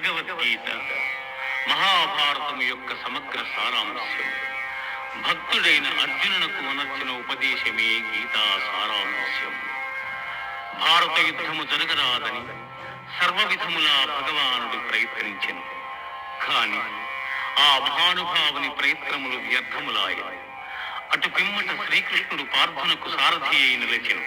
భగవద్గీత మహాభారతము యొక్క సమగ్ర సారాంశం. భక్తుడైన అర్జునునకు అనర్చిన ఉపదేశమే గీతా సారాంశం. భారత యుద్ధము జరగరాదని సర్వవిధములా భగవానుడు ప్రయత్నించెను. కాని ఆ మహానుభావుని ప్రయత్నములు వ్యర్థములాయను. అటు పిమ్మట శ్రీకృష్ణుడు పార్థునకు సారథి అయి నిలిచెను.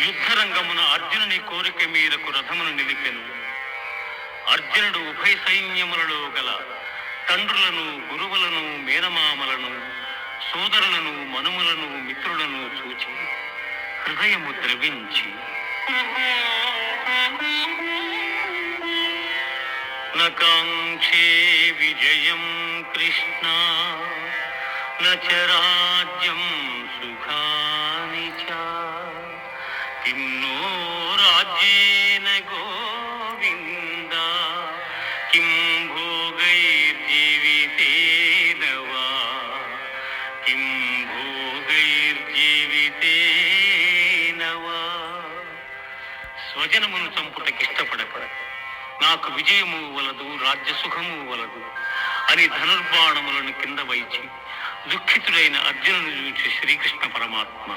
యుద్ధరంగమున అర్జునుని కోరిక మేరకు రథమును నిలిపెను. అర్జునుడు ఉభయ సైన్యములలో గల తండ్రులను, గురువులను, మేనమామలను, సోదరులను, మనుములను, మిత్రులను చూచి హృదయము ద్రవించి నకాంక్షే విజయం కృష్ణ నచ రాజ్యం సుఖాని చ కిం నో రాజ్యేన గోవింద కిం భోగైర్జీవితేన వా కిం భోగైర్జీవితేన వా. స్వజనమును చంపుటకిష్టపడక నాకు విజయము వలదు, రాజ్యసుఖము వలదు అని ధనుర్బాణములను కింద వైచి దుఃఖితుడైన అర్జునుని చూచి శ్రీకృష్ణ పరమాత్మ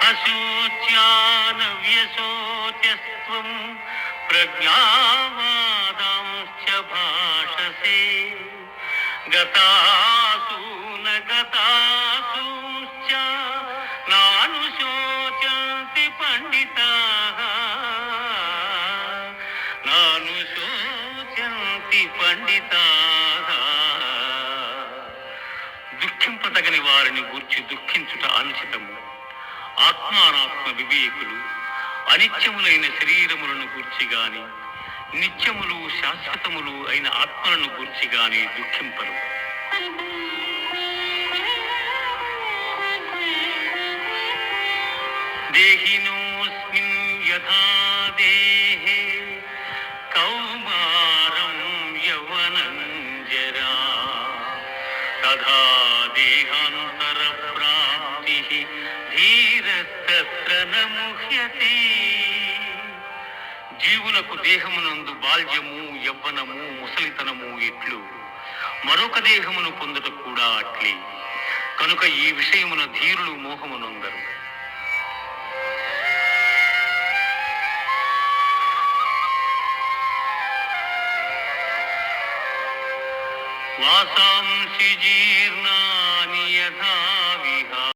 అశోచ్యానవ్యశోచ్యస్త్వం ప్రజ్ఞావాదాంశ్చ భాషసే గతాసూన గతాసూశ్చ నానుశోచంతి పండితాః నానుశోచంతి పండితాః. దుఃఖింపదగని వారిని గూర్చి దుఃఖించుట అనుచితము. ఆత్మానాత్మ వివేకులు అనిత్యములైన శరీరములను గూర్చి గాని, నిత్యములు శాశ్వతములు అయిన ఆత్మలను గూర్చి గాని దుఃఖింపరు. దేహినోస్మిన్ యథా దేహే కౌమారం యౌవనం జరా తథా దేహాంతర ప్రాప్తిః ధీరస్తత్ర న ముహ్యతే. జీవులకు దేహమునందు బాల్యము, యవ్వనము, ముసలితనము ఎట్లు మరొక దేహమును పొందుట కూడా అట్లే. కనుక ఈ విషయమున ధీరులు మోహమునొందరు. వాసాంసి జీర్ణా